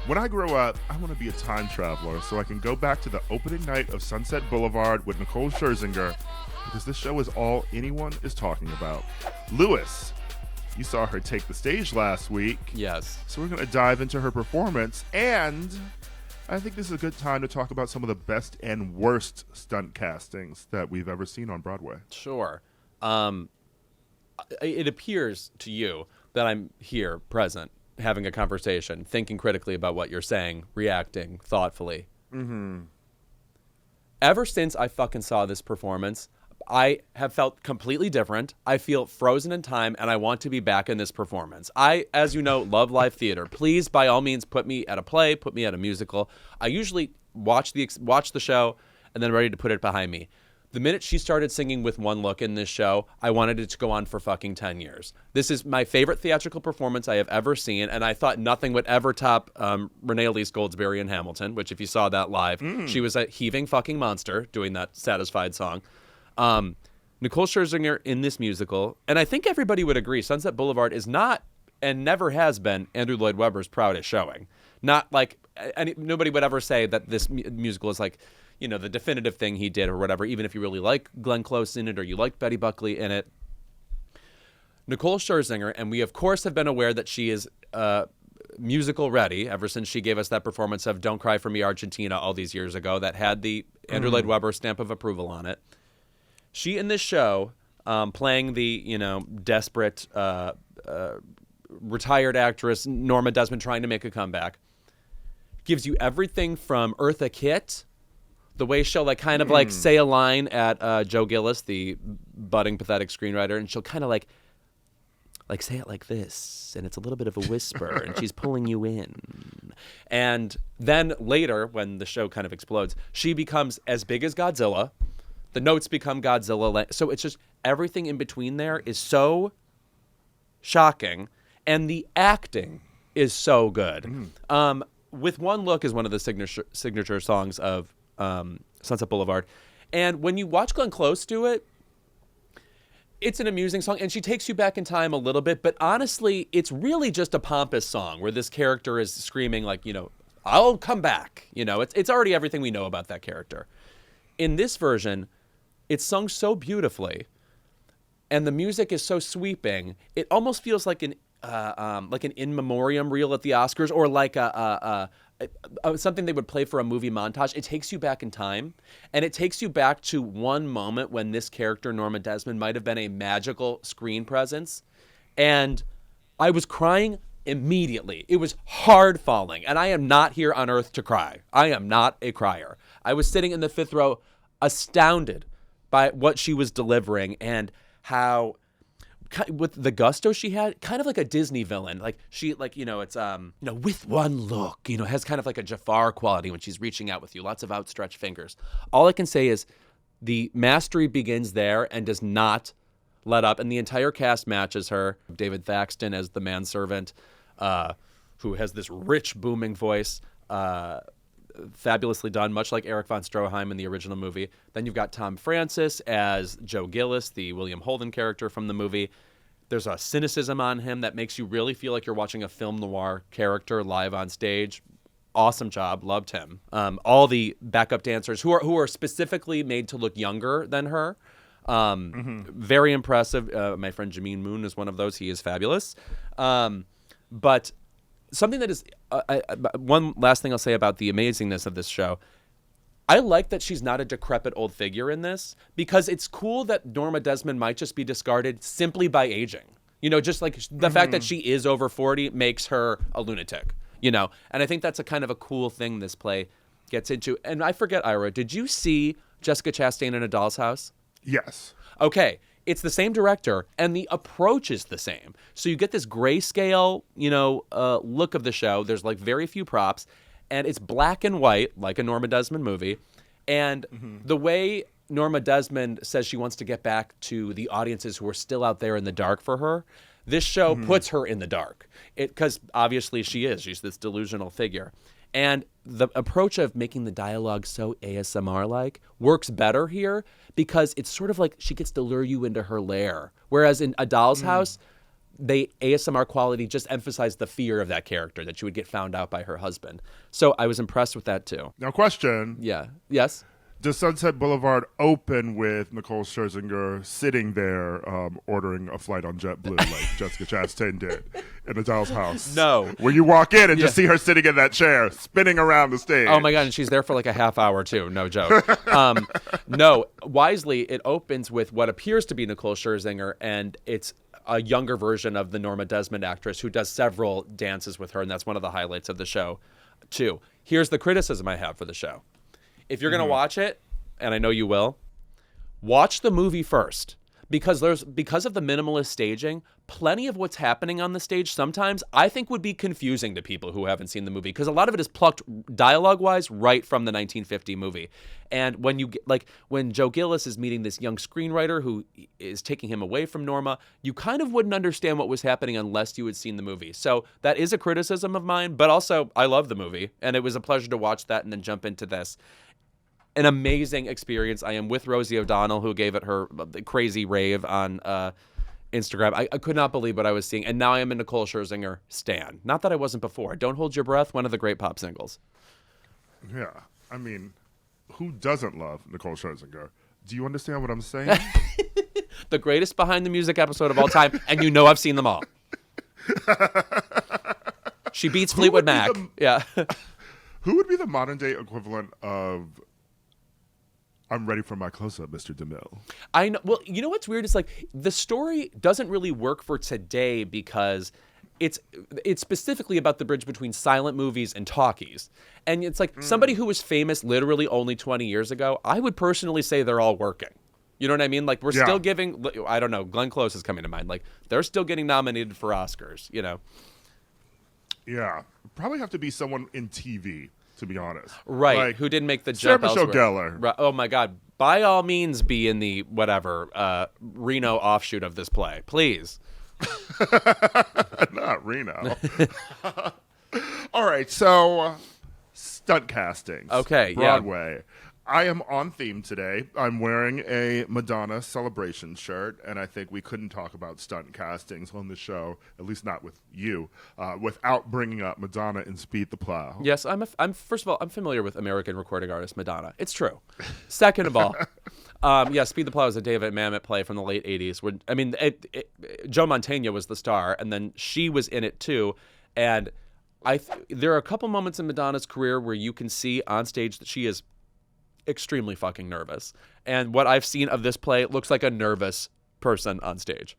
When I grow up, I want to be a time traveler so I can go back to the opening night of Sunset Boulevard with Nicole Scherzinger, because this show is all anyone is talking about. Louis, you saw her take the stage last week. Yes. So we're going to dive into her performance, and I think this is a good time to talk about some of the best and worst stunt castings that we've ever seen on Broadway. Sure. It appears to you that I'm here, present, having a conversation, thinking critically about what you're saying, reacting thoughtfully. Mm-hmm. Ever since I fucking saw this performance, I have felt completely different. I feel frozen in time, and I want to be back in this performance. I, as you know, love live theater. Please, by all means, put me at a play, put me at a musical. I usually watch the show and then ready to put it behind me. The minute she started singing with one look in this show, I wanted it to go on for fucking 10 years. This is my favorite theatrical performance I have ever seen, and I thought nothing would ever top Renee Elise Goldsberry in Hamilton, which if you saw that live, she was a heaving fucking monster doing that Satisfied song. Nicole Scherzinger in this musical, and I think everybody would agree, Sunset Boulevard is not and never has been Andrew Lloyd Webber's proudest showing. Not like, nobody would ever say that this musical is like, you know, the definitive thing he did or whatever, even if you really like Glenn Close in it or you like Betty Buckley in it. Nicole Scherzinger, and we of course have been aware that she is musical ready ever since she gave us that performance of Don't Cry for Me Argentina all these years ago that had the Andrew Lloyd Webber stamp of approval on it. She in this show, playing the, you know, desperate retired actress Norma Desmond trying to make a comeback, gives you everything from Eartha Kitt, the way she'll like kind of like say a line at Joe Gillis, the budding pathetic screenwriter, and she'll kind of like say it like this, and it's a little bit of a whisper, and she's pulling you in. And then later, when the show kind of explodes, she becomes as big as Godzilla. The notes become Godzilla. So it's just everything in between there is so shocking, and the acting is so good. With One Look is one of the signature songs of Sunset Boulevard. And when you watch Glenn Close do it, it's an amusing song, and she takes you back in time a little bit, but honestly, it's really just a pompous song where this character is screaming like, you know, I'll come back. You know, it's already everything we know about that character. In this version, it's sung so beautifully, and the music is so sweeping, it almost feels like an in memoriam reel at the Oscars, or like something they would play for a movie montage. It takes you back in time, and it takes you back to one moment when this character, Norma Desmond, might have been a magical screen presence. And I was crying immediately. It was hard falling, and I am not here on earth to cry. I am not a crier. I was sitting in the fifth row, astounded by what she was delivering and how, with the gusto she had, kind of like a Disney villain. Like she, like, you know, it's, you know, with one look, you know, has kind of like a Jafar quality when she's reaching out with you, lots of outstretched fingers. All I can say is the mastery begins there and does not let up. And the entire cast matches her. David Thaxton as the manservant, who has this rich, booming voice, fabulously done, much like Eric von Stroheim in the original movie. Then you've got Tom Francis as Joe Gillis, the William Holden character from the movie. There's a cynicism on him that makes you really feel like you're watching a film noir character live on stage. Awesome job. Loved him. All the backup dancers who are specifically made to look younger than her. Very impressive. My friend Jameen Moon is one of those. He is fabulous. But something that is one last thing I'll say about the amazingness of this show. I like that she's not a decrepit old figure in this, because it's cool that Norma Desmond might just be discarded simply by aging. You know, just like the fact that she is over 40 makes her a lunatic, you know? And I think that's a kind of a cool thing this play gets into. And I forget, Ira, did you see Jessica Chastain in A Doll's House? Yes. Okay. It's the same director, and the approach is the same. So you get this grayscale, you know, look of the show. There's like very few props, and it's black and white, like a Norma Desmond movie. And the way Norma Desmond says she wants to get back to the audiences who are still out there in the dark for her, this show puts her in the dark. Because obviously she's this delusional figure. And the approach of making the dialogue so ASMR-like works better here, because it's sort of like she gets to lure you into her lair. Whereas in A Doll's House, they ASMR quality just emphasized the fear of that character, that she would get found out by her husband. So I was impressed with that too. Now, question. Yeah. Yes? Does Sunset Boulevard open with Nicole Scherzinger sitting there ordering a flight on JetBlue like Jessica Chastain did in a doll's house? No. Where you walk in and just see her sitting in that chair, spinning around the stage. Oh my God, and she's there for like a half hour too. No joke. No, wisely, it opens with what appears to be Nicole Scherzinger, and it's a younger version of the Norma Desmond actress who does several dances with her, and that's one of the highlights of the show too. Here's the criticism I have for the show. If you're going to watch it, and I know you will, watch the movie first. Because of the minimalist staging, plenty of what's happening on the stage sometimes I think would be confusing to people who haven't seen the movie, because a lot of it is plucked dialogue-wise right from the 1950 movie. And when you get, like, when Joe Gillis is meeting this young screenwriter who is taking him away from Norma, you kind of wouldn't understand what was happening unless you had seen the movie. So that is a criticism of mine, but also I love the movie, and it was a pleasure to watch that and then jump into this. An amazing experience. I am with Rosie O'Donnell, who gave it her crazy rave on Instagram. I could not believe what I was seeing. And now I am a Nicole Scherzinger stan. Not that I wasn't before. Don't Hold Your Breath, one of the great pop singles. Yeah. I mean, who doesn't love Nicole Scherzinger? Do you understand what I'm saying? The greatest behind the music episode of all time, and you know I've seen them all. She beats Fleetwood Mac. Yeah. Who would be the modern day equivalent of I'm ready for my close-up, Mr. DeMille? I know. Well, you know what's weird? It's like the story doesn't really work for today because it's specifically about the bridge between silent movies and talkies. And it's like somebody who was famous literally only 20 years ago, I would personally say they're all working. You know what I mean? Like we're still giving, I don't know, Glenn Close is coming to mind. Like they're still getting nominated for Oscars, you know? Yeah. Probably have to be someone in TV, to be honest. Right, like, who didn't make the Sarah jump Michelle elsewhere. Gellar. Right. Oh my God. By all means, be in the whatever Reno offshoot of this play, please. Not Reno. All right, so stunt castings. Okay, Broadway. yeah. I am on theme today. I'm wearing a Madonna Celebration shirt, and I think we couldn't talk about stunt castings on the show, at least not with you, without bringing up Madonna in Speed the Plow. Yes, I'm. First of all, I'm familiar with American recording artist Madonna. It's true. Second of all, Speed the Plow is a David Mamet play from the late '80s. Where, I mean, Joe Mantegna was the star, and then she was in it too. And there are a couple moments in Madonna's career where you can see on stage that she is extremely fucking nervous. And what I've seen of this play looks like a nervous person on stage.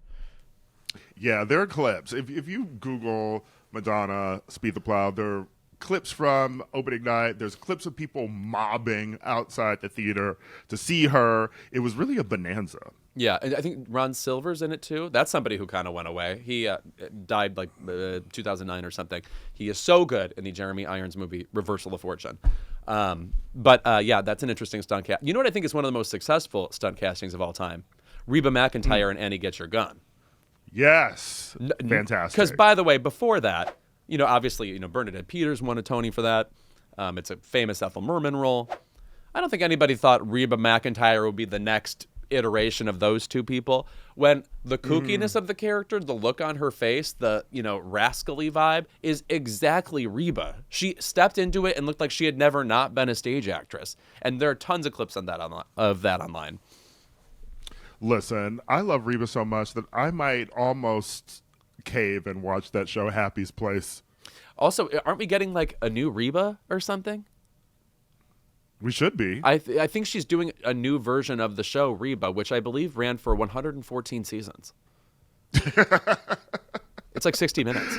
Yeah, there are clips. If you Google Madonna Speed the Plow, there are clips from opening night. There's clips of people mobbing outside the theater to see her. It was really a bonanza. Yeah, and I think Ron Silver's in it too. That's somebody who kind of went away. He died like 2009 or something. He is so good in the Jeremy Irons movie Reversal of Fortune. But that's an interesting stunt cast. You know what I think is one of the most successful stunt castings of all time? Reba McEntire and Annie Get Your Gun. Yes. Fantastic. Because, by the way, before that, obviously, Bernadette Peters won a Tony for that. It's a famous Ethel Merman role. I don't think anybody thought Reba McEntire would be the next iteration of those two people, when the kookiness of the character, the look on her face, the rascally vibe is exactly Reba. She stepped into it and looked like she had never not been a stage actress, and there are tons of clips of that online. Listen, I love Reba so much that I might almost cave and watch that show Happy's Place. Also, aren't we getting like a new Reba or something? We should be. I think she's doing a new version of the show Reba, which I believe ran for 114 seasons. It's like 60 minutes.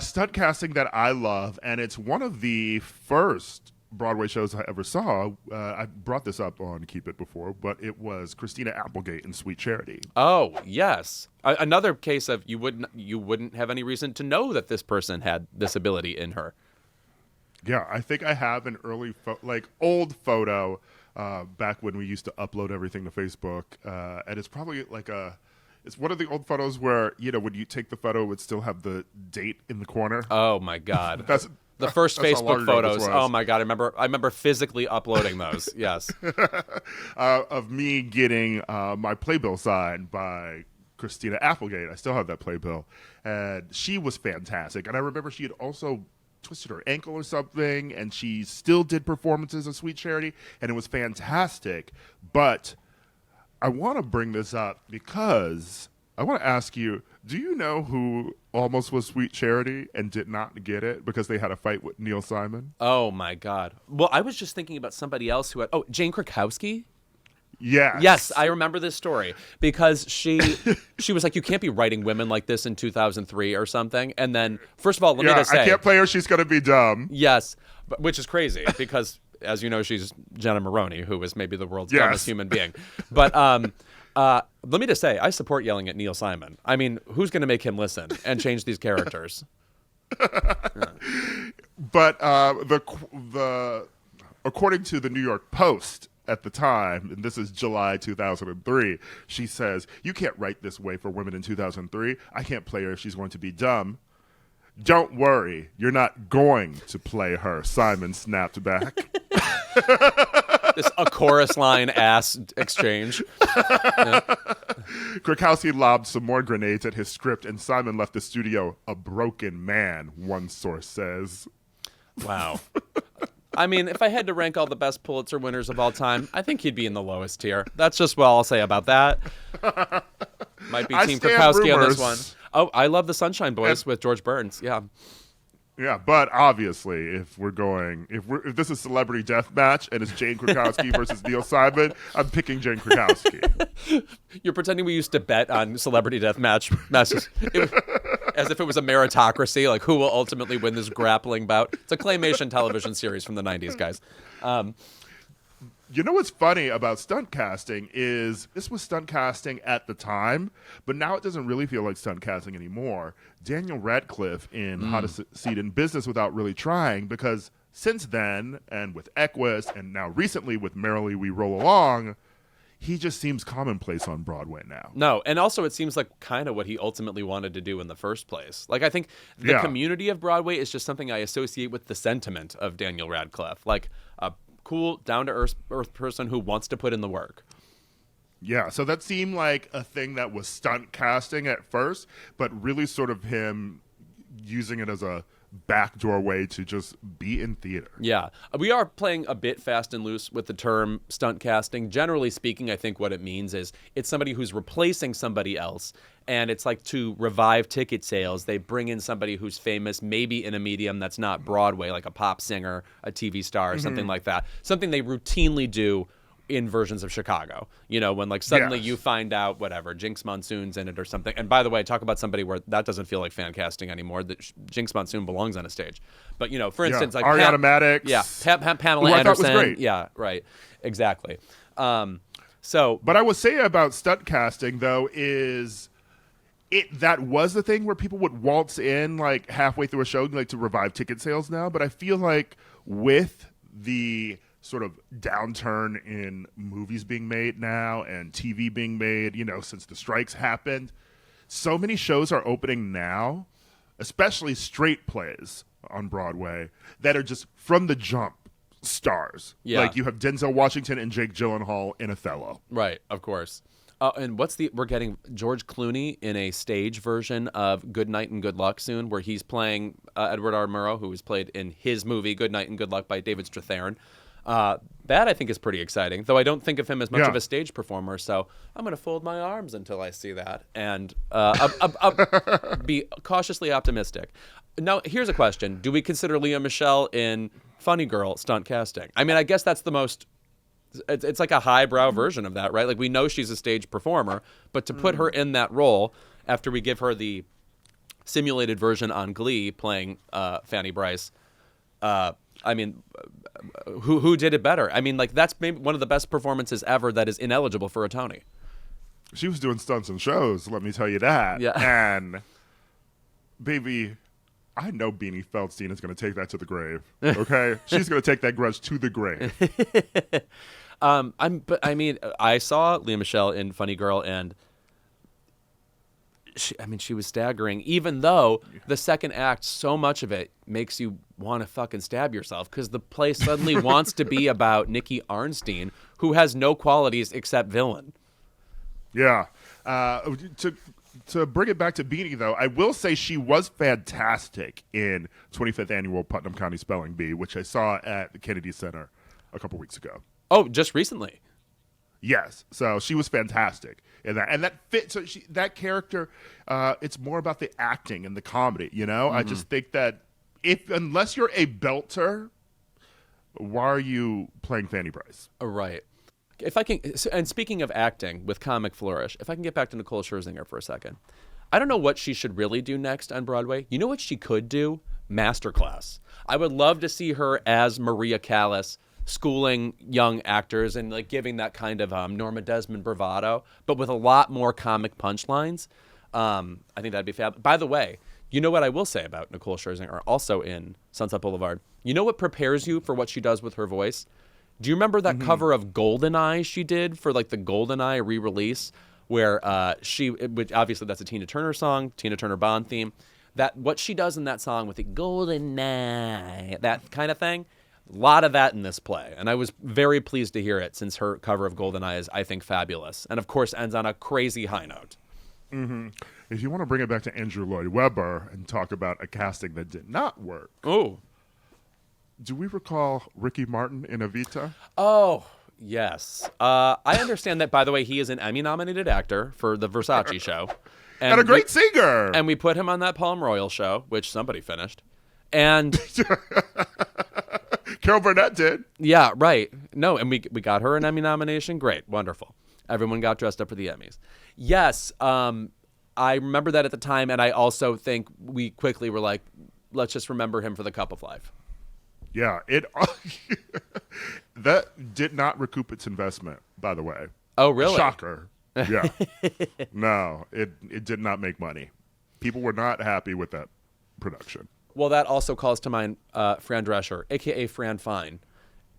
Stunt casting that I love, and it's one of the first Broadway shows I ever saw. I brought this up on Keep It before, but it was Christina Applegate in Sweet Charity. Oh, yes. Another case of you wouldn't have any reason to know that this person had this ability in her. Yeah, I think I have an early, old photo back when we used to upload everything to Facebook. And it's probably it's one of the old photos where, when you take the photo, it would still have the date in the corner. Oh, my God. The first that's Facebook photos. Oh, my God. I remember physically uploading those. Yes. Of me getting my playbill signed by Christina Applegate. I still have that playbill. And she was fantastic. And I remember she had also twisted her ankle or something, and she still did performances of Sweet Charity, and it was fantastic. But I want to bring this up because I want to ask you, do you know who almost was Sweet Charity and did not get it because they had a fight with Neil Simon? Oh, my God. Well, I was just thinking about somebody else who had... Oh, Jane Krakowski? Yes. Yes, I remember this story because she was like, you can't be writing women like this in 2003 or something. And then, first of all, let me just say... I can't play her. She's going to be dumb. Yes, which is crazy because, as you know, she's Jenna Maroney, who is maybe the world's dumbest human being. But let me just say, I support yelling at Neil Simon. I mean, who's going to make him listen and change these characters? But according to the New York Post at the time, and this is July 2003, she says, "You can't write this way for women in 2003. I can't play her if she's going to be dumb." "Don't worry, you're not going to play her," Simon snapped back. This a chorus line ass exchange. Yeah. Krakowski lobbed some more grenades at his script, and Simon left the studio a broken man, one source says. Wow. I mean, if I had to rank all the best Pulitzer winners of all time, I think he'd be in the lowest tier. That's just what I'll say about that. Might be Team Krakowski on this one. Oh, I love the Sunshine Boys with George Burns. Yeah. Yeah, but obviously, if this is Celebrity Deathmatch and it's Jane Krakowski versus Neil Simon, I'm picking Jane Krakowski. You're pretending we used to bet on Celebrity Deathmatch matches as if it was a meritocracy, like who will ultimately win this grappling bout. It's a claymation television series from the 90s, guys. You know what's funny about stunt casting is this was stunt casting at the time, but now it doesn't really feel like stunt casting anymore. Daniel Radcliffe in How to Succeed in Business Without Really Trying, because since then, and with Equus, and now recently with Merrily We Roll Along, he just seems commonplace on Broadway now. No, and also it seems like kind of what he ultimately wanted to do in the first place. Like, I think the community of Broadway is just something I associate with the sentiment of Daniel Radcliffe. Like, a cool, down-to-earth person who wants to put in the work. Yeah, so that seemed like a thing that was stunt casting at first, but really sort of him using it as a backdoor way to just be in theater. Yeah, we are playing a bit fast and loose with the term stunt casting. Generally speaking, I think what it means is it's somebody who's replacing somebody else, and it's like to revive ticket sales. They bring in somebody who's famous, maybe in a medium that's not Broadway, like a pop singer, a TV star, or something like that. Something they routinely do in versions of Chicago, you know, when like suddenly you find out whatever Jinx Monsoon's in it or something. And by the way, talk about somebody where that doesn't feel like fan casting anymore. That Jinx Monsoon belongs on a stage. But you know, for instance, like Ariana Madix, Pamela who Anderson, I thought was great. Yeah, right, exactly. But I would say about stunt casting though is that was the thing where people would waltz in like halfway through a show like to revive ticket sales now. But I feel like with the sort of downturn in movies being made now and TV being made, you know, since the strikes happened, so many shows are opening now, especially straight plays on Broadway, that are just from the jump stars. Yeah. Like you have Denzel Washington and Jake Gyllenhaal in Othello. Right, of course. And we're getting George Clooney in a stage version of Good Night and Good Luck soon, where he's playing Edward R. Murrow, who was played in his movie Good Night and Good Luck by David Strathairn. That I think is pretty exciting, though I don't think of him as much of a stage performer, so I'm going to fold my arms until I see that and be cautiously optimistic. Now, here's a question. Do we consider Lea Michele in Funny Girl stunt casting? I mean, I guess that's the most... It's like a highbrow version of that, right? Like, we know she's a stage performer, but to put her in that role after we give her the simulated version on Glee playing Fanny Bryce... I mean, who did it better? I mean, like, that's maybe one of the best performances ever that is ineligible for a Tony. She was doing stunts and shows, let me tell you that. Yeah. And, baby, I know Beanie Feldstein is going to take that to the grave, okay? She's going to take that grudge to the grave. I saw Lea Michele in Funny Girl, and she was staggering, even though the second act, so much of it makes you want to fucking stab yourself because the play suddenly wants to be about Nikki Arnstein, who has no qualities except villain. Yeah. To bring it back to Beanie, though, I will say she was fantastic in 25th Annual Putnam County Spelling Bee, which I saw at the Kennedy Center a couple weeks ago. Oh, just recently. Yes. So she was fantastic in that. And that fit. So that character, it's more about the acting and the comedy, you know? I just think that unless you're a belter, why are you playing Fanny Price? Right. If I can, and speaking of acting with comic flourish, if I can get back to Nicole Scherzinger for a second. I don't know what she should really do next on Broadway. You know what she could do? Masterclass. I would love to see her as Maria Callas, schooling young actors and like giving that kind of Norma Desmond bravado, but with a lot more comic punchlines. I think that'd be fab. By the way, you know what I will say about Nicole Scherzinger, also in Sunset Boulevard? You know what prepares you for what she does with her voice? Do you remember that cover of GoldenEye she did for like the GoldenEye re-release, where which obviously that's a Tina Turner song, Tina Turner Bond theme. That what she does in that song with the GoldenEye, that kind of thing, a lot of that in this play, and I was very pleased to hear it since her cover of GoldenEye is, I think, fabulous, and of course ends on a crazy high note. Mm-hmm. If you want to bring it back to Andrew Lloyd Webber and talk about a casting that did not work. Oh. Do we recall Ricky Martin in Evita? Oh, yes. I understand that, by the way, he is an Emmy-nominated actor for the Versace show. And a great singer. And we put him on that Palm Royal show, which somebody finished. And Carol Burnett did. Yeah, right. No, and we got her an Emmy nomination. Great. Wonderful. Everyone got dressed up for the Emmys. Yes, I remember that at the time, and I also think we quickly were like, let's just remember him for the Cup of Life. Yeah, that did not recoup its investment, by the way. Oh, really? Shocker. Yeah. No, it did not make money. People were not happy with that production. Well, that also calls to mind Fran Drescher, a.k.a. Fran Fine,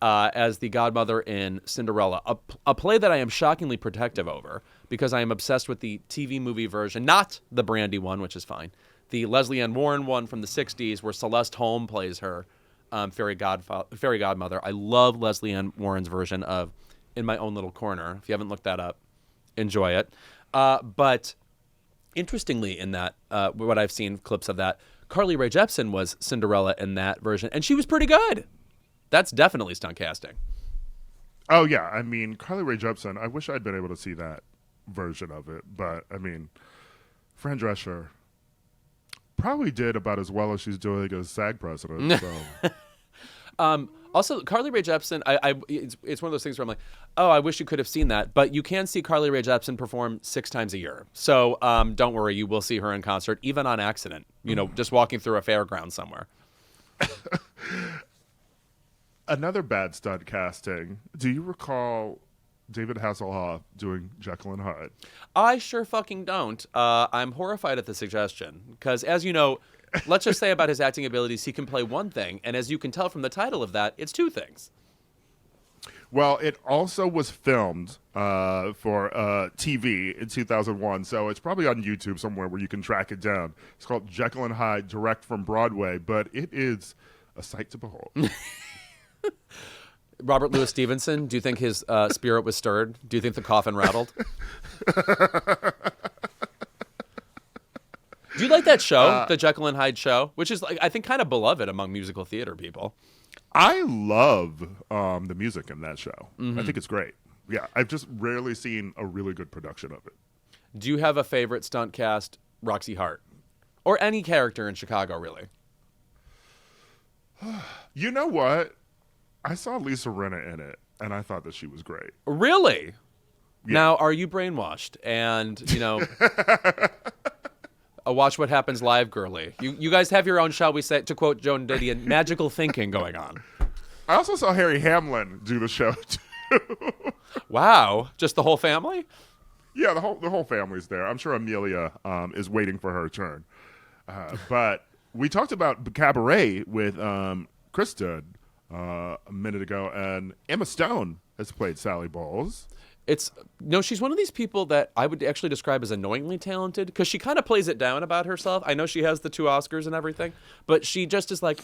as the godmother in Cinderella, a play that I am shockingly protective over because I am obsessed with the TV movie version, not the Brandy one, which is fine, the Leslie Ann Warren one from the 60s where Celeste Holm plays her fairy godmother. I love Leslie Ann Warren's version of In My Own Little Corner. If you haven't looked that up, enjoy it. But interestingly in that, what I've seen clips of that, Carly Rae Jepsen was Cinderella in that version, and she was pretty good. That's definitely stunt casting. Oh, yeah. I mean, Carly Rae Jepsen, I wish I'd been able to see that version of it. But, I mean, Fran Drescher probably did about as well as she's doing as SAG president. So. Also, Carly Rae Jepsen, it's one of those things where I'm like, oh, I wish you could have seen that. But you can see Carly Rae Jepsen perform 6 times a year. So don't worry, you will see her in concert, even on accident, just walking through a fairground somewhere. Another bad stunt casting. Do you recall David Hasselhoff doing Jekyll and Hyde? I sure fucking don't. I'm horrified at the suggestion because, as you know, let's just say about his acting abilities, he can play one thing, and as you can tell from the title of that, it's 2 things. Well, it also was filmed for TV in 2001, so it's probably on YouTube somewhere where you can track it down. It's called Jekyll and Hyde, direct from Broadway, but it is a sight to behold. Robert Louis Stevenson, do you think his spirit was stirred? Do you think the coffin rattled? Do you like that show, the Jekyll and Hyde show, which is, like, I think, kind of beloved among musical theater people? I love the music in that show. Mm-hmm. I think it's great. Yeah, I've just rarely seen a really good production of it. Do you have a favorite stunt cast, Roxy Hart? Or any character in Chicago, really? You know what? I saw Lisa Rinna in it, and I thought that she was great. Really? Yeah. Now, are you brainwashed? And, a Watch What Happens Live girly. You guys have your own, shall we say, to quote Joan Didion, magical thinking going on. I also saw Harry Hamlin do the show, too. Wow. Just the whole family? Yeah, the whole family's there. I'm sure Amelia is waiting for her turn. But we talked about Cabaret with Krista a minute ago, and Emma Stone has played Sally Bowles. She's one of these people that I would actually describe as annoyingly talented because she kind of plays it down about herself. I know she has the 2 Oscars and everything, but she just is like,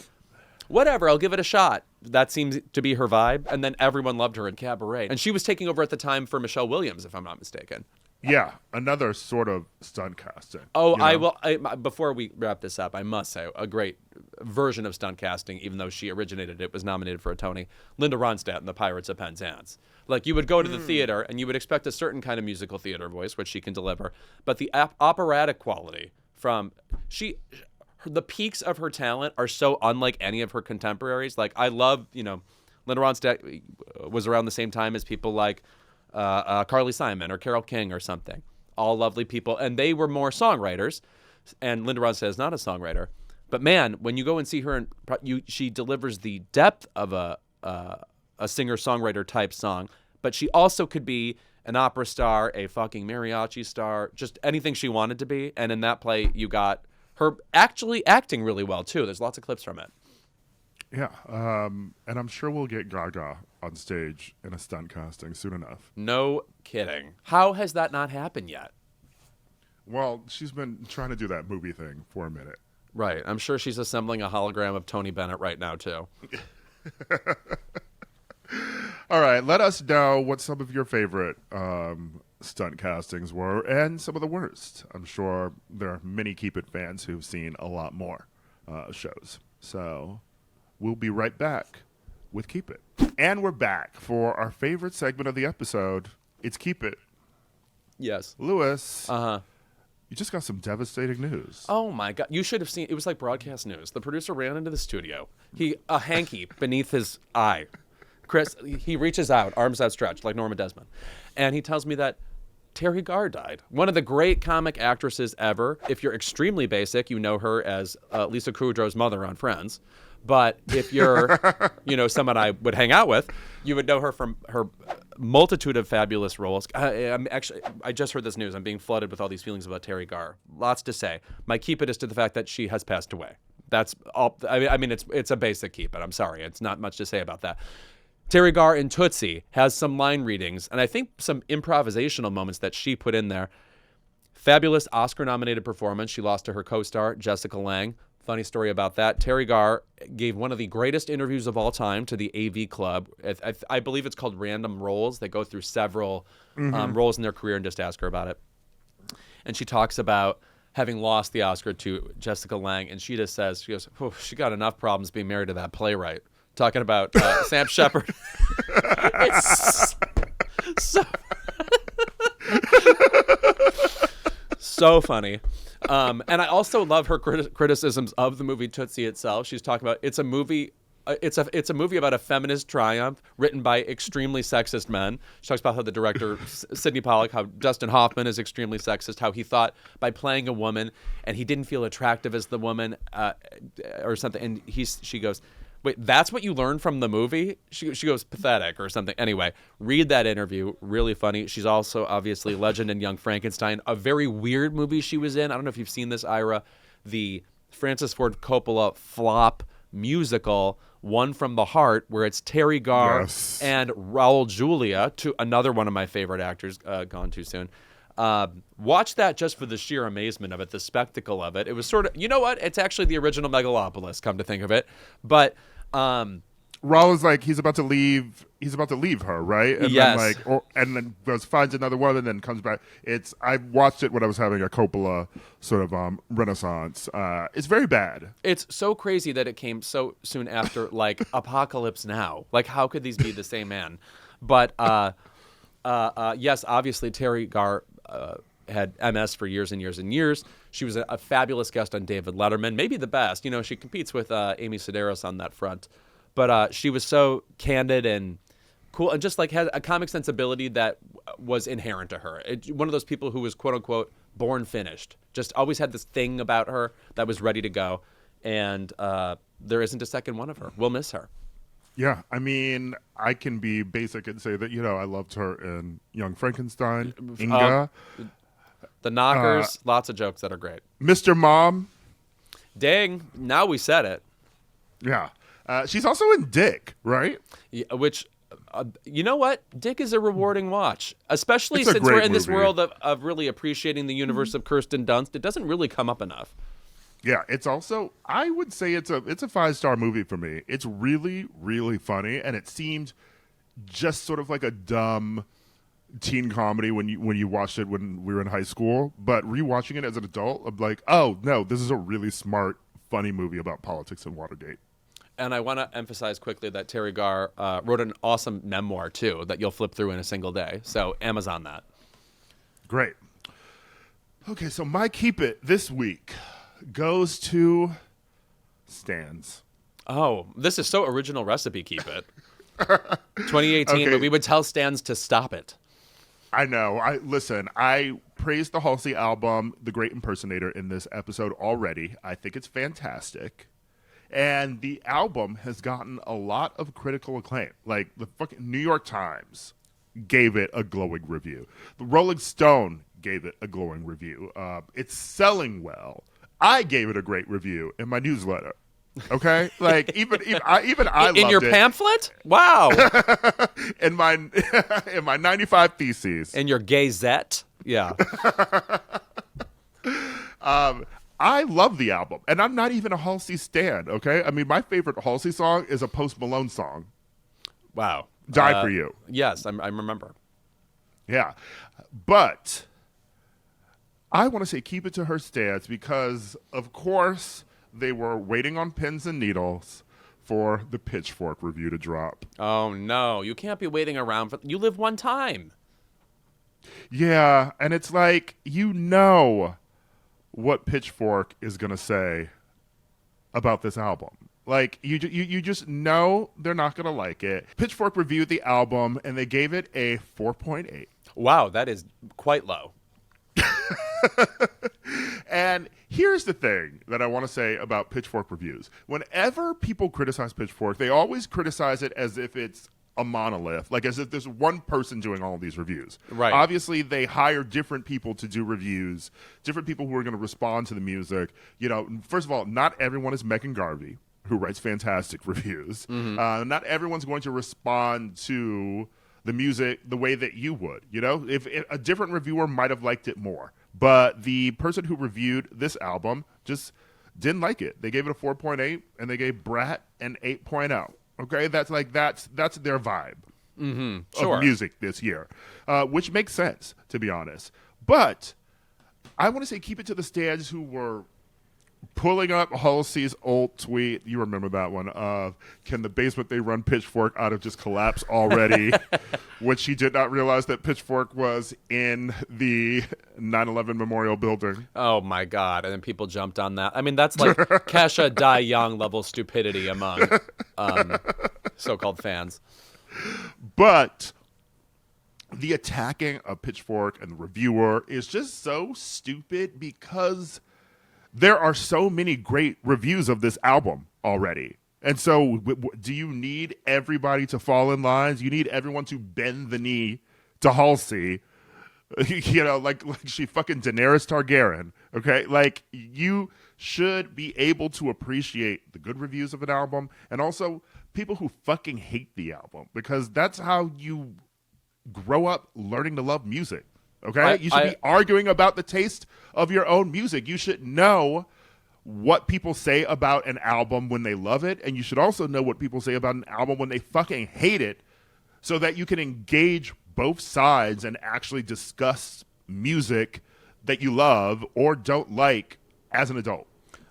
whatever, I'll give it a shot. That seems to be her vibe. And then everyone loved her in Cabaret. And she was taking over at the time for Michelle Williams, if I'm not mistaken. Yeah, another sort of stunt casting. Oh, you know? before we wrap this up, I must say a great version of stunt casting, even though she originated it, was nominated for a Tony. Linda Ronstadt in The Pirates of Penzance. Like, you would go to the theater and you would expect a certain kind of musical theater voice, which she can deliver, but the operatic quality the peaks of her talent are so unlike any of her contemporaries. Like, I love, Linda Ronstadt was around the same time as people like Carly Simon or Carole King or something. All lovely people. And they were more songwriters. And Linda Ronstadt is not a songwriter. But man, when you go and see her, she delivers the depth of a singer-songwriter type song. But she also could be an opera star, a fucking mariachi star, just anything she wanted to be. And in that play, you got her actually acting really well, too. There's lots of clips from it. Yeah, and I'm sure we'll get Gaga on stage in a stunt casting soon enough. No kidding. How has that not happened yet? Well, she's been trying to do that movie thing for a minute. Right. I'm sure she's assembling a hologram of Tony Bennett right now, too. All right, let us know what some of your favorite stunt castings were and some of the worst. I'm sure there are many Keep It fans who've seen a lot more shows. So we'll be right back with Keep It. And we're back for our favorite segment of the episode. It's Keep It. Yes. Louis. Uh-huh. You just got some devastating news. Oh, my God. You should have seen. It was like broadcast news. The producer ran into the studio. A hanky beneath his eye. Chris, he reaches out, arms outstretched, like Norma Desmond. And he tells me that Teri Garr died. One of the great comic actresses ever. If you're extremely basic, you know her as Lisa Kudrow's mother on Friends. But if you're, someone I would hang out with, you would know her from her multitude of fabulous roles. I just heard this news. I'm being flooded with all these feelings about Teri Garr. Lots to say. My keep it is to the fact that she has passed away. That's all. I mean, it's a basic keep it. I'm sorry. It's not much to say about that. Teri Garr in Tootsie has some line readings, and I think some improvisational moments that she put in there. Fabulous Oscar-nominated performance. She lost to her co-star, Jessica Lange. Funny story about that. Teri Garr gave one of the greatest interviews of all time to the AV Club. I believe it's called Random Roles. They go through several roles in their career and just ask her about it. And she talks about having lost the Oscar to Jessica Lange, and she just says, she got enough problems being married to that playwright. Talking about Sam Shepard. It's so funny. And I also love her criticisms of the movie Tootsie itself. She's talking about it's a movie about a feminist triumph written by extremely sexist men. She talks about how the director Sidney Pollack, how Dustin Hoffman is extremely sexist, how he thought by playing a woman and he didn't feel attractive as the woman or something. And she goes, wait, that's what you learned from the movie? She goes, pathetic or something. Anyway, read that interview. Really funny. She's also obviously legend in Young Frankenstein, a very weird movie she was in. I don't know if you've seen this, Ira. The Francis Ford Coppola flop musical, One from the Heart, where it's Teri Garr and Raul Julia, another one of my favorite actors, gone too soon. Watch that just for the sheer amazement of it, the spectacle of it. It was sort of, you know what? It's actually the original Megalopolis, come to think of it. But Raul is like he's about to leave her, right? And yes. then finds another one and then comes back. I watched it when I was having a Coppola sort of renaissance. It's very bad. It's so crazy that it came so soon after like Apocalypse Now. Like, how could these be the same man? But yes, obviously Teri Garr had MS for years and years and years. She was a fabulous guest on David Letterman, maybe the best. She competes with Amy Sedaris on that front. But she was so candid and cool and just like had a comic sensibility that was inherent to her. One of those people who was, quote unquote, born finished. Just always had this thing about her that was ready to go. And there isn't a second one of her. We'll miss her. Yeah, I mean, I can be basic and say that, I loved her in Young Frankenstein, Inga. The Knockers, lots of jokes that are great. Mr. Mom. Dang, now we said it. Yeah. She's also in Dick, right? Yeah, which, you know what? Dick is a rewarding watch, especially since we're in this world of really appreciating the universe of Kirsten Dunst. It doesn't really come up enough. Yeah, it's also, I would say it's a 5-star movie for me. It's really, really funny, and it seemed just sort of like a dumb teen comedy when you watched it when we were in high school, but rewatching it as an adult, I'm like, oh no, this is a really smart, funny movie about politics and Watergate. And I want to emphasize quickly that Teri Garr wrote an awesome memoir too that you'll flip through in a single day. So Amazon that. Great. Okay, so my keep it this week goes to Stans. Oh, this is so original recipe. Keep it. 2018, Okay. but we would tell Stans to stop it. I know. I praised the Halsey album, The Great Impersonator, in this episode already. I think it's fantastic. And the album has gotten a lot of critical acclaim. Like, the fucking New York Times gave it a glowing review. The Rolling Stone gave it a glowing review. It's selling well. I gave it a great review in my newsletter. Okay, like even I loved in your it. pamphlet. Wow. in my 95 theses. In your gazette. Yeah. I love the album, and I'm not even a Halsey stan. Okay, I mean my favorite Halsey song is a Post Malone song. Wow. Die for You. Yes, I remember. Yeah, but I want to say keep it to her stance because, of course, they were waiting on pins and needles for the Pitchfork review to drop. Oh, no. You can't be waiting around. You live one time. Yeah, and it's like, you know what Pitchfork is going to say about this album. Like, you just know they're not going to like it. Pitchfork reviewed the album, and they gave it a 4.8. Wow, that is quite low. And here's the thing that I want to say about Pitchfork reviews. Whenever people criticize Pitchfork, they always criticize it as if it's a monolith, like as if there's one person doing all of these reviews. Right. Obviously, they hire different people to do reviews, different people who are going to respond to the music. You know, first of all, not everyone is Megan Garvey, who writes fantastic reviews. Mm-hmm. Not everyone's going to respond to the music the way that you would. You know, if a different reviewer might have liked it more. But the person who reviewed this album just didn't like it. They gave it a 4.8, and they gave Brat an 8.0. Okay, that's their vibe Sure. of music this year, which makes sense, to be honest. But I want to say keep it to the stands who were pulling up Halsey's old tweet. You remember that one of, can the basement they run Pitchfork out of just collapse already? Which she did not realize that Pitchfork was in the 9/11 Memorial Building. Oh, my God. And then people jumped on that. I mean, that's like Kesha Die Young level stupidity among so-called fans. But the attacking of Pitchfork and the reviewer is just so stupid because there are so many great reviews of this album already. And so do you need everybody to fall in line? You need everyone to bend the knee to Halsey, you know, like she fucking Daenerys Targaryen, okay? Like, you should be able to appreciate the good reviews of an album and also people who fucking hate the album, because that's how you grow up learning to love music, okay? You should be arguing about the taste of your own music. You should know what people say about an album when they love it, and you should also know what people say about an album when they fucking hate it, so that you can engage both sides and actually discuss music that you love or don't like as an adult.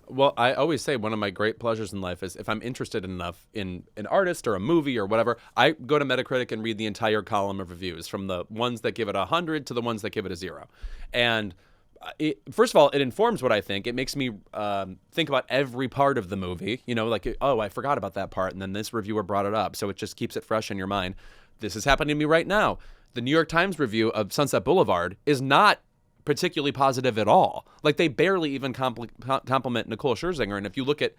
Well, I always say one of my great pleasures in life is if I'm interested enough in an artist or a movie or whatever, I go to Metacritic and read the entire column of reviews, from the ones that give it 100 to the ones that give it a 0. And first of all, it informs what I think. It makes me think about every part of the movie. You know, like, oh, I forgot about that part, and then this reviewer brought it up. So it just keeps it fresh in your mind. This is happening to me right now. The New York Times review of Sunset Boulevard is not particularly positive at all. Like, they barely even compliment Nicole Scherzinger. And if you look at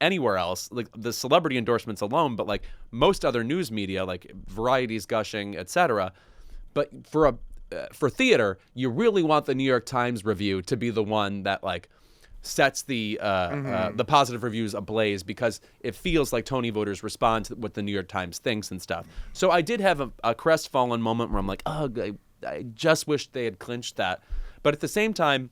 anywhere else, like the celebrity endorsements alone, but like most other news media, like Variety's gushing, etc. But for theater, you really want the New York Times review to be the one that like sets the positive reviews ablaze, because it feels like Tony voters respond to what the New York Times thinks and stuff. So I did have a crestfallen moment where I'm like, oh, I just wish they had clinched that. But at the same time,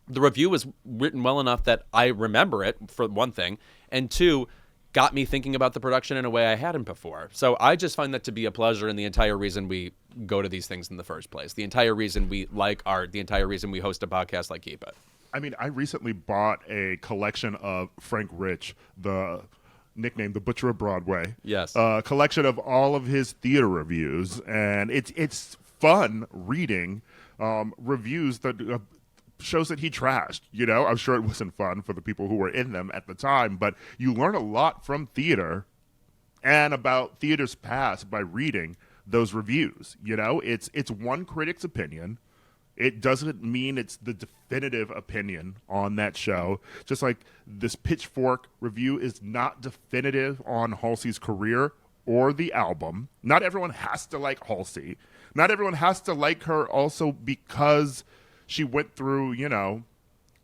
the review was written well enough that I remember it, for one thing, and two, got me thinking about the production in a way I hadn't before. So I just find that to be a pleasure, and the entire reason we go to these things in the first place. The entire reason we like art, the entire reason we host a podcast like Keep It. I mean, I recently bought a collection of Frank Rich, the nickname the Butcher of Broadway. Yes. Collection of all of his theater reviews, and it's fun reading reviews that shows that he trashed. I'm sure it wasn't fun for the people who were in them at the time, but you learn a lot from theater and about theater's past by reading those reviews. It's one critic's opinion. It doesn't mean it's the definitive opinion on that show. Just like this Pitchfork review is not definitive on Halsey's career or the album. Not everyone has to like Halsey. Not everyone has to like her also because she went through,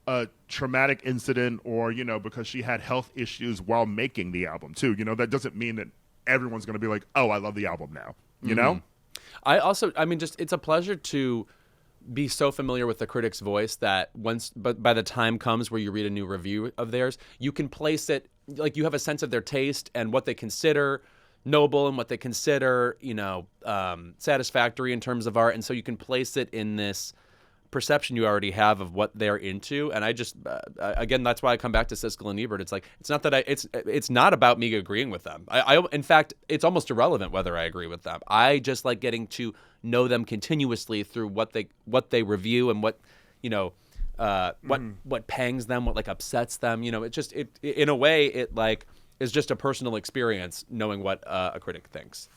a traumatic incident or, because she had health issues while making the album too. That doesn't mean that everyone's going to be like, oh, I love the album now, you know? It's a pleasure to be so familiar with the critic's voice that but by the time comes where you read a new review of theirs, you can place it, like you have a sense of their taste and what they consider noble and what they consider, satisfactory in terms of art. And so you can place it in this perception you already have of what they're into. And I just, again, that's why I come back to Siskel and Ebert. It's like, it's not that it's not about me agreeing with them. In fact, it's almost irrelevant whether I agree with them. I just like getting to know them continuously through what they review and what pangs them, what like upsets them. In a way, it like is just a personal experience knowing what a critic thinks.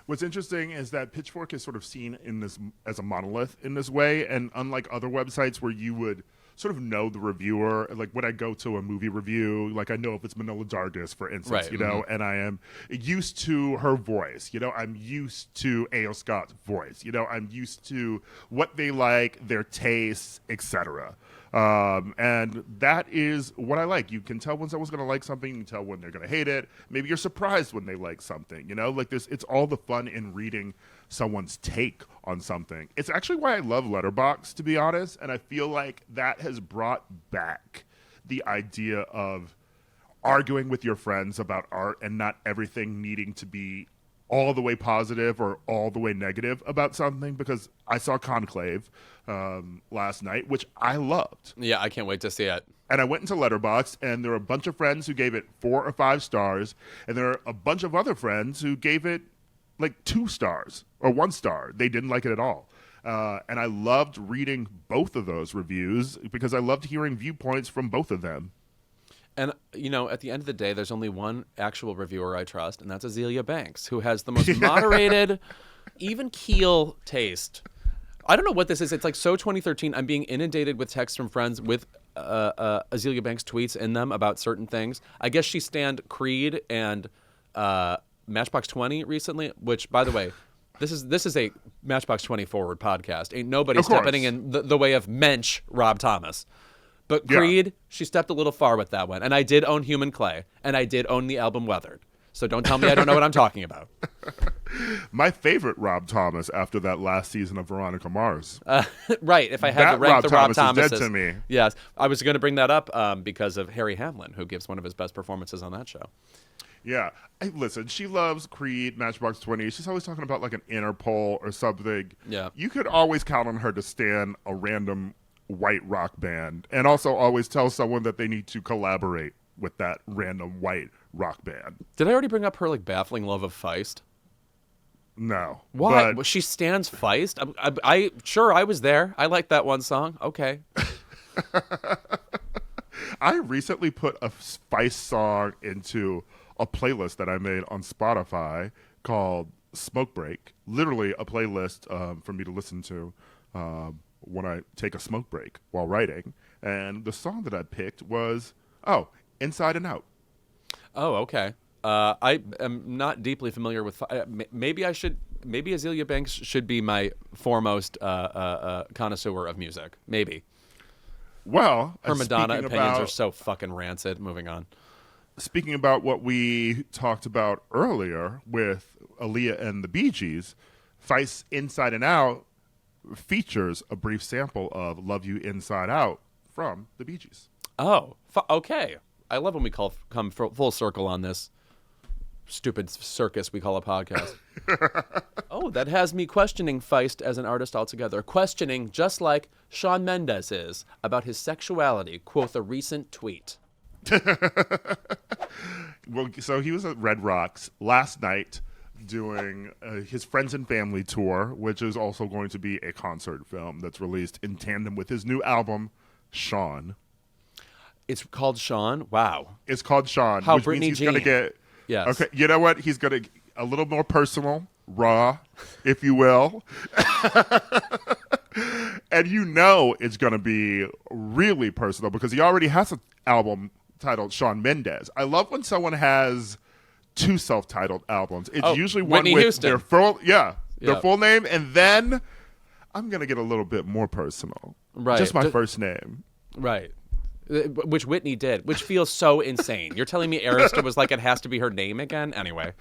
What's interesting is that Pitchfork is sort of seen in this as a monolith in this way, and unlike other websites where you would sort of know the reviewer, like when I go to a movie review, like I know if it's Manohla Dargis, for instance, right, and I am used to her voice, I'm used to A.O. Scott's voice, I'm used to what they like, their tastes, etc. And that is what I like. You can tell when someone's going to like something. You can tell when they're going to hate it. Maybe you're surprised when they like something, like this. It's all the fun in reading someone's take on something. It's actually why I love Letterboxd, to be honest. And I feel like that has brought back the idea of arguing with your friends about art and not everything needing to be all the way positive or all the way negative about something, because I saw Conclave last night, which I loved. Yeah, I can't wait to see it. And I went into Letterboxd, and there were a bunch of friends who gave it 4 or 5 stars, and there are a bunch of other friends who gave it like 2 stars or 1 star. They didn't like it at all. And I loved reading both of those reviews because I loved hearing viewpoints from both of them. And, at the end of the day, there's only one actual reviewer I trust, and that's Azealia Banks, who has the most moderated, even keel taste. I don't know what this is. It's like so 2013. I'm being inundated with texts from friends with Azealia Banks tweets in them about certain things. I guess she stanned Creed and Matchbox 20 recently, which, by the way, this is a Matchbox 20 forward podcast. Ain't nobody stepping in the way of Mensch Rob Thomas. But Creed, she stepped a little far with that one. And I did own Human Clay, and I did own the album Weathered. So don't tell me I don't know what I'm talking about. My favorite Rob Thomas after that last season of Veronica Mars. Right. If I had to rank the Rob Thomases. Is dead to me. Yes. I was going to bring that up because of Harry Hamlin, who gives one of his best performances on that show. Yeah. Hey, listen, she loves Creed, Matchbox 20. She's always talking about like an Interpol or something. Yeah. You could always count on her to stand a random white rock band, and also always tell someone that they need to collaborate with that random white rock band. Did I already bring up her like baffling love of Feist? No. Why? Well, she stands Feist? I was there. I like that one song. Okay. I recently put a Feist song into a playlist that I made on Spotify called Smoke Break. Literally a playlist for me to listen to when I take a smoke break while writing. And the song that I picked was, Inside and Out. Oh, okay. I am not deeply familiar with... maybe Azealia Banks should be my foremost connoisseur of music. Maybe. Well... Her Madonna opinions are so fucking rancid. Moving on. Speaking about what we talked about earlier with Aaliyah and the Bee Gees, Feist's Inside and Out features a brief sample of Love You Inside Out from the Bee Gees. Oh, okay. I love when we come full circle on this. stupid circus we call a podcast. Oh, that has me questioning Feist as an artist altogether. Questioning, just like Shawn Mendes is, about his sexuality, quoth a recent tweet. Well, so he was at Red Rocks last night doing his Friends and Family tour, which is also going to be a concert film that's released in tandem with his new album, Shawn. It's called Shawn? Wow. It's called Shawn, How which Britney means he's going to Jean. get... Yes. Okay, you know what? He's going to a little more personal, raw, if you will. And you know it's going to be really personal because he already has an album titled Shawn Mendes. I love when someone has two self-titled albums. It's usually one Whitney with Houston. their full, their Yeah. full name, and then I'm going to get a little bit more personal. Right. Just my first name. Right. Which Whitney did, which feels so insane. You're telling me Arista was like, it has to be her name again? Anyway.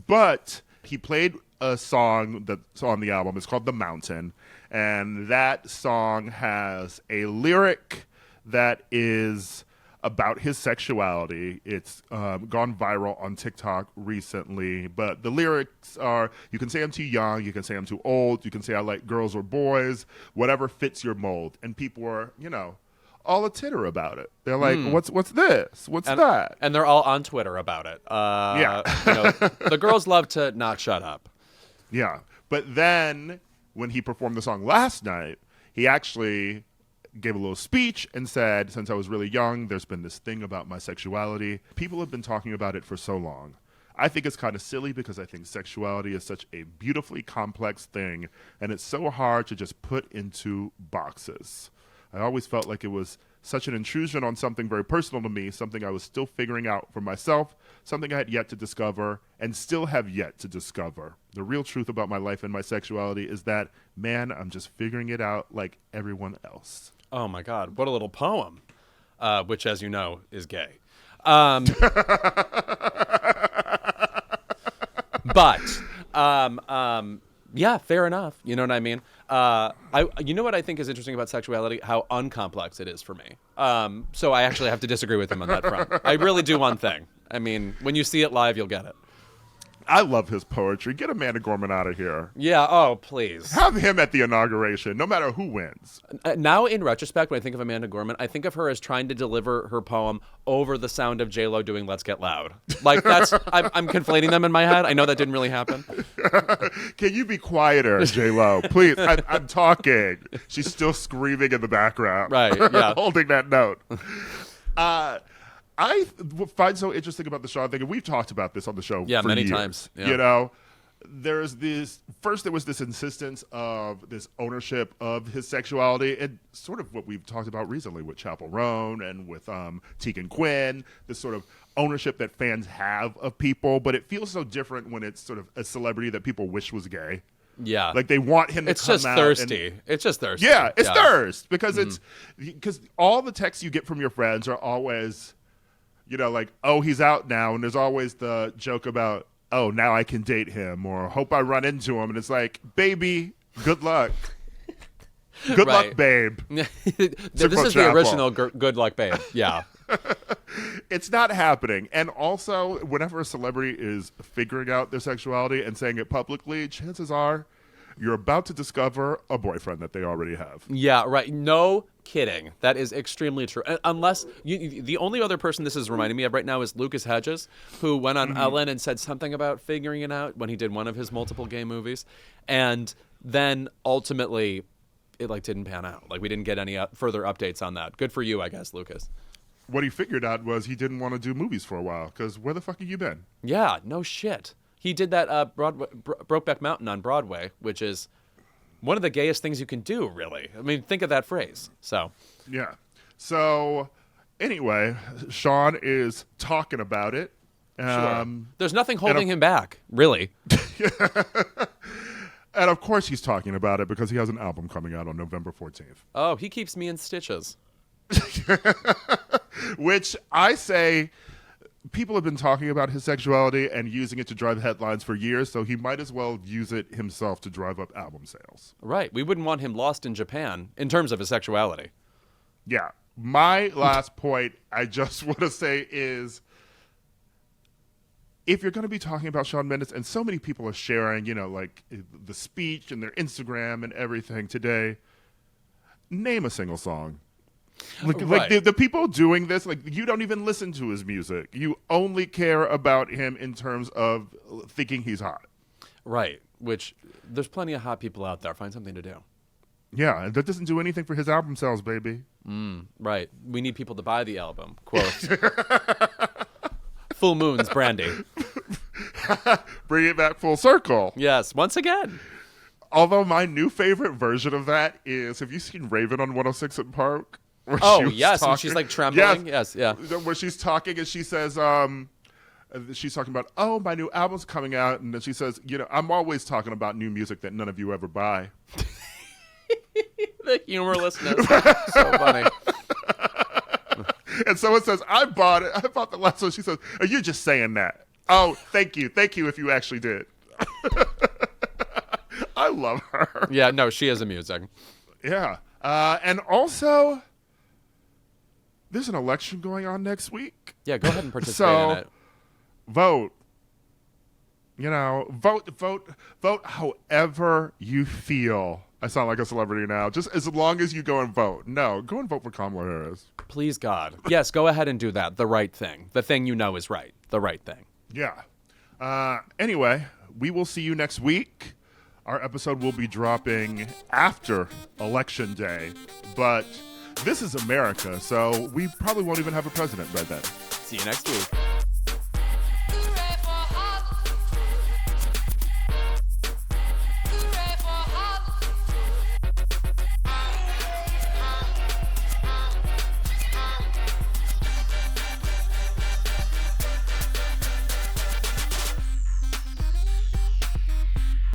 But he played a song that's on the album. It's called The Mountain. And that song has a lyric that is about his sexuality. It's gone viral on TikTok recently. But the lyrics are, you can say I'm too young, you can say I'm too old, you can say I like girls or boys, whatever fits your mold. And people are, all a titter about it. They're like, what's this? What's that? And they're all on Twitter about it. The girls love to not shut up. Yeah. But then when he performed the song last night, he actually gave a little speech and said, since I was really young, there's been this thing about my sexuality. People have been talking about it for so long. I think it's kind of silly because I think sexuality is such a beautifully complex thing, and it's so hard to just put into boxes. I always felt like it was such an intrusion on something very personal to me, something I was still figuring out for myself, something I had yet to discover and still have yet to discover. The real truth about my life and my sexuality is that, man, I'm just figuring it out like everyone else. Oh, my God. What a little poem, which, as you know, is gay. But yeah, fair enough. You know what I mean? You know what I think is interesting about sexuality? How uncomplex it is for me. So I actually have to disagree with him on that front. I really do one thing. I mean, when you see it live, you'll get it. I love his poetry. Get Amanda Gorman out of here. Yeah, oh, please. Have him at the inauguration, no matter who wins. Now, in retrospect, when I think of Amanda Gorman, I think of her as trying to deliver her poem over the sound of J-Lo doing Let's Get Loud. Like, that's, I'm conflating them in my head. I know that didn't really happen. Can you be quieter, J-Lo? Please, I'm talking. She's still screaming in the background. Right, yeah. Holding that note. I find so interesting about the Shawn thing, and we've talked about this on the show for many years. times. Yeah. There's this, first there was this insistence of this ownership of his sexuality, and sort of what we've talked about recently with Chappell Roan and with Tegan Quinn, this sort of ownership that fans have of people, but it feels so different when it's sort of a celebrity that people wish was gay. Yeah. Like they want him to it's come just out. thirsty. It's just thirsty. Yeah, it's thirst, because because all the texts you get from your friends are always, like, oh, he's out now. And there's always the joke about, oh, now I can date him, or hope I run into him. And it's like, baby, good luck. Good luck, babe. This is the original good luck, babe. Yeah. It's not happening. And also, whenever a celebrity is figuring out their sexuality and saying it publicly, chances are you're about to discover a boyfriend that they already have. Yeah, right. No kidding. That is extremely true. Unless the only other person this is reminding me of right now is Lucas Hedges, who went on Ellen and said something about figuring it out when he did one of his multiple gay movies, and then ultimately it didn't pan out. We didn't get any further updates on that. Good for you, I guess, Lucas. What he figured out was he didn't want to do movies for a while, because where the fuck have you been? Yeah, no shit. He did that Brokeback Mountain on Broadway, which is one of the gayest things you can do, really. I mean, think of that phrase. So, yeah. So, anyway, Shawn is talking about it. Sure. There's nothing holding him back, really. And of course he's talking about it because he has an album coming out on November 14th. Oh, he keeps me in stitches. Which I say, people have been talking about his sexuality and using it to drive headlines for years, so he might as well use it himself to drive up album sales. Right. We wouldn't want him lost in Japan in terms of his sexuality. Yeah. My last point I just want to say is if you're going to be talking about Shawn Mendes, and so many people are sharing, like the speech and their Instagram and everything today, name a single song. Like the people doing this, like, you don't even listen to his music. You only care about him in terms of thinking he's hot. Right, which there's plenty of hot people out there. Find something to do. Yeah, that doesn't do anything for his album sales, baby. Right. We need people to buy the album. Quote. Full Moon's Brandy. Bring it back full circle. Yes, once again. Although my new favorite version of that is, have you seen Raven on 106 in Park? Oh, yes, and she's like trembling. Yes, yeah. Where she's talking and she says, she's talking about, oh, my new album's coming out. And then she says, I'm always talking about new music that none of you ever buy. The humorlessness. So funny. And someone says, I bought it. I bought the last one. She says, are you just saying that? Oh, thank you. Thank you if you actually did. I love her. Yeah, no, she is amusing. Yeah. And also, there's an election going on next week. Yeah, go ahead and participate in it. Vote. Vote however you feel. I sound like a celebrity now. Just as long as you go and vote. No, go and vote for Kamala Harris. Please, God. Yes, go ahead and do that. The right thing. The thing you know is right. The right thing. Yeah. Anyway, we will see you next week. Our episode will be dropping after Election Day, but this is America, so we probably won't even have a president by then. See you next week.